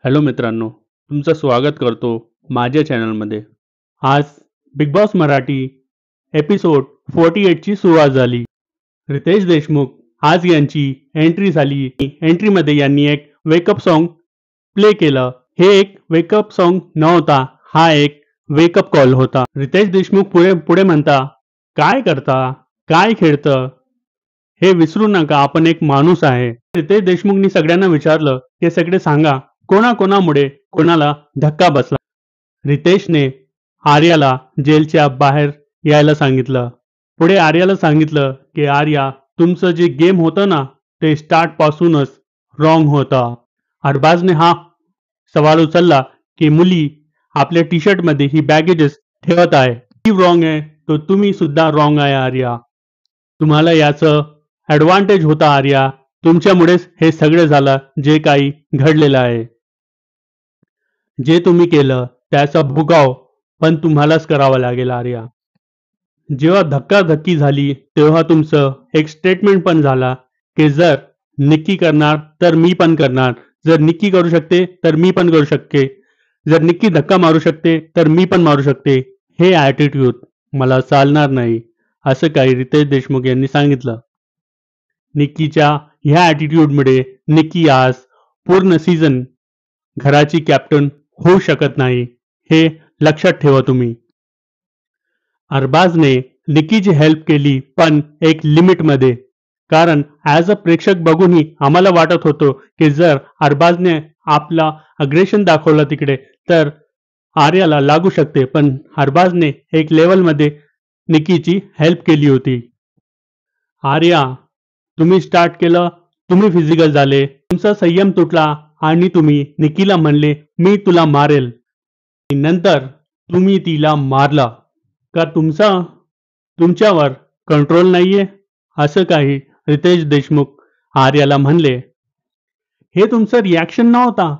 Hello मित्रांनो, तुमचं स्वागत करतो माझ्या चॅनलमध्ये. आज बिग बॉस मराठी एपिसोड 48 ची सुरुवात झाली. रितेश देशमुख आज यांची एंट्री झाली. एंट्रीमध्ये यांनी एक वेकअप सॉन्ग प्ले केलं. हे एक वेकअप सॉन्ग नव्हता, हा एक वेकअप कॉल होता. रितेश देशमुख पुढे पुढे म्हणता, काय करता, काय खेळतं, हे विसरू नका, आपण एक माणूस आहे. रितेश देशमुखनी सगळ्यांना विचारलं, हे सगळे सांगा, कोणाकोणामुळे कोणाला धक्का बसला. रितेशने आर्याला जेलच्या बाहेर यायला सांगितलं. पुढे आर्याला सांगितलं की आर्या, तुमचं जे गेम होतं ना, ते स्टार्ट पासूनच रॉंग होतं. अरबाजने हा सवाल उचलला की मुली आपल्या टी शर्टमध्ये ही बॅगेजेस ठेवत आहे, ती रॉंग आहे, तर तुम्ही सुद्धा रॉंग आहे आर्या. तुम्हाला याचं ॲडव्हान्टेज होता आर्या, तुमच्यामुळेच हे सगळं झालं जे काही घडलेलं आहे. जे तुम्ही केलं त्याचा भुगाव पण तुम्हालाच करावा लागेल आर्या. जेव्हा धक्काधक्की झाली तेव्हा तुमचं एक स्टेटमेंट पण झाला की जर निक्की करणार तर मी पण करणार, जर निक्की करू शकते तर मी पण करू शकते, जर निक्की धक्का मारू शकते तर मी पण मारू शकते. हे ॲटिट्यूड मला चालणार नाही, असं काही रितेश देशमुख यांनी सांगितलं. निक्कीच्या ह्या ॲटिट्यूडमुळे निक्की आज पूर्ण सीझन घराची कॅप्टन होऊ शकत नाही, हे लक्षात ठेवा तुम्ही. अरबाजने निक्कीची हेल्प केली पण एक लिमिटमध्ये, कारण ॲज अ प्रेक्षक बघूनही आम्हाला वाटत होतं की जर अरबाजने आपला अग्रेशन दाखवलं तिकडे तर आर्याला लागू शकते, पण अरबाजने एक लेवलमध्ये निक्कीची हेल्प केली होती. आर्या, तुम्ही स्टार्ट केलं, तुम्ही फिजिकल झाले, तुमचा संयम तुटला आणि तुम्ही निक्कीला म्हणले मी तुला मारेल, नंतर तुम्ही तिला मारला. का तुमच्यावर कंट्रोल नाहीये, असं काही रितेश देशमुख आर्याला म्हणले. हे तुमचं रिॲक्शन नव्हता.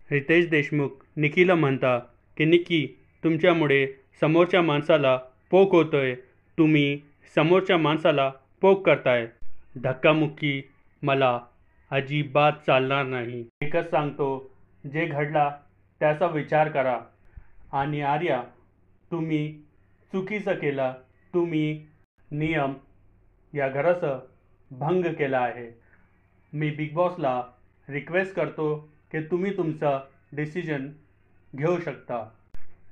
रितेश देशमुख निक्कीला म्हणता की निक्की, तुमच्यामुळे समोरच्या माणसाला पोक होतोय, तुम्ही समोरच्या माणसाला पोक करताय. धक्कामुक्की मला अजिबात चालणार नाही. एकच सांगतो, जे घडला त्याचा विचार करा. आणि आर्या, तुम्ही चुकीचं केलं, तुम्ही नियम या घराचा भंग केला आहे. मी बिग बॉसला रिक्वेस्ट करतो की तुम्ही तुमचा डिसिजन घेऊ शकता.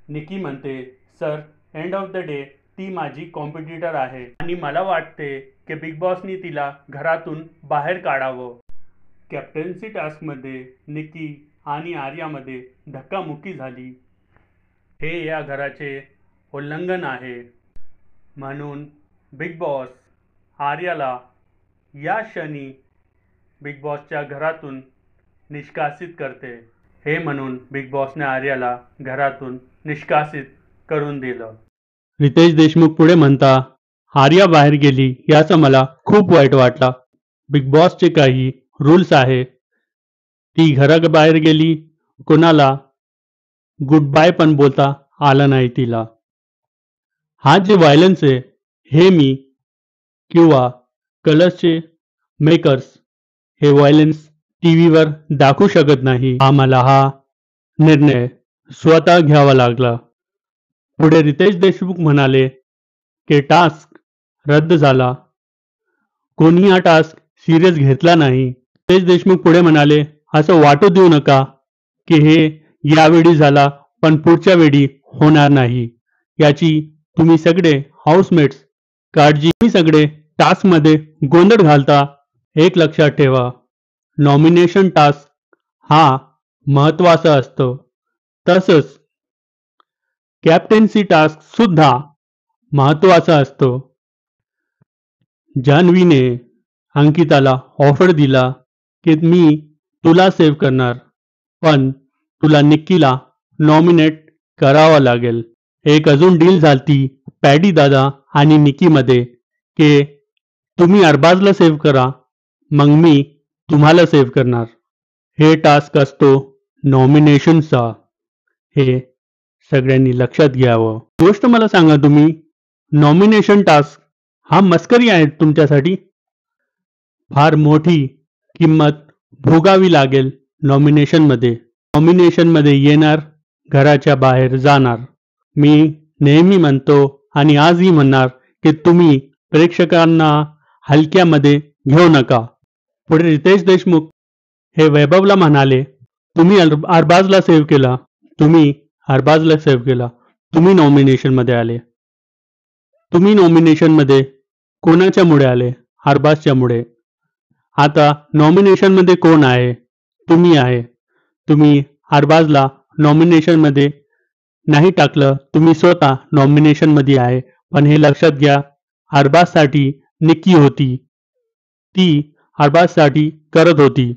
निक्की म्हणते, sir, end of the day ती माझी कॉम्पिटिटर आहे आणि मला वाटते की बिग बॉसनी तिला घरातून बाहेर काढावं. कॅप्टन्सी टास्कमध्ये निक्की आणि आर्यामध्ये धक्कामुक्की झाली, हे या घराचे उल्लंघन आहे. म्हणून बिग बॉस आर्याला या क्षणी बिग बॉसच्या घरातून निष्कासित करते. हे म्हणून बिग बॉसने आर्याला घरातून निष्कासित करून दिलं. रितेश देशमुख पुढे म्हणता, आर्या बाहेर गेली याचा मला खूप वाईट वाटला. बिग बॉसचे काही रूल्स आहे, ती घराबाहेर गेली, कोणाला गुड बाय पण बोलता आलं नाही तिला. हा जे व्हायलन्स आहे, हे मी किंवा कलर्सचे मेकर्स हे व्हायलन्स टीव्हीवर दाखवू शकत नाही. आम्हाला हा निर्णय स्वतः घ्यावा लागला. पुढे रितेश देशमुख म्हणाले की टास्क रद्द झाला, कोणी हा टास्क सिरियस घेतला नाही. रितेश देशमुख पुढे म्हणाले, असं वाटू देऊ नका की हे यावेळी झाला पण पुढच्या वेळी होणार नाही, याची तुम्ही सगळे हाऊसमेट्स काळजी. तुम्ही सगळे टास्कमध्ये गोंधळ घालता. एक लक्षात ठेवा, नॉमिनेशन टास्क हा महत्त्वाचा असतो, तसंच कॅप्टन्सी टास्क सुद्धा महत्त्वाचा असतो. जान्हवीने अंकिताला ऑफर दिला की मी तुला सेव्ह करणार, पण तुला निक्कीला नॉमिनेट करावं लागेल. एक अजून डील झालती पॅडी दादा आणि निक्कीमध्ये की तुम्ही अरबाजला सेव्ह करा, मग मी तुम्हाला सेव्ह करणार. हे टास्क असतो नॉमिनेशनचा, हे सगळ्यांनी लक्षात घ्यावं. गोष्ट मला सांगा, तुम्ही नॉमिनेशन टास्क हा मस्करी आहे तुमच्यासाठी? फार मोठी किंमत भोगावी लागेल नॉमिनेशनमध्ये. नॉमिनेशनमध्ये येणार, घराच्या बाहेर जाणार. मी नेहमी म्हणतो आणि आजही म्हणणार की तुम्ही प्रेक्षकांना हलक्यामध्ये घेऊ नका. पुढे रितेश देशमुख हे वैभवला म्हणाले, तुम्ही अरबाजला सेव्ह केला, तुम्ही नॉमिनेशनमध्ये आले. तुम्ही नॉमिनेशनमध्ये कोणाच्यामुळे आले? अरबाजच्यामुळे. आता नॉमिनेशनमध्ये कोण आहे? तुम्ही आहे. तुम्ही अरबाजला नॉमिनेशनमध्ये नाही टाकलं, तुम्ही स्वतः नॉमिनेशनमध्ये आहे. पण हे लक्षात घ्या, अरबाजसाठी निक्की होती, ती अरबाजसाठी करत होती.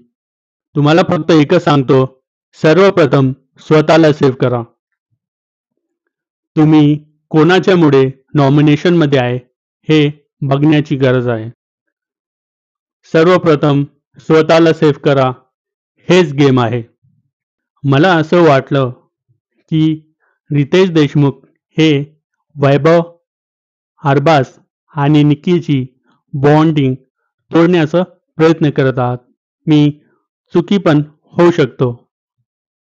तुम्हाला फक्त एकच सांगतो, सर्वप्रथम स्वतःला सेव्ह करा. तुम्ही कोणाच्यामुळे नॉमिनेशनमध्ये आहे हे बघण्याची गरज आहे. सर्वप्रथम स्वतःला सेव्ह करा, हेच गेम आहे. मला असं वाटलं की रितेश देशमुख हे वैभव, अरबाज आणि निक्कीची बॉन्डिंग तोडण्याचा प्रयत्न करत आहात. मी चुकी पण होऊ शकतो.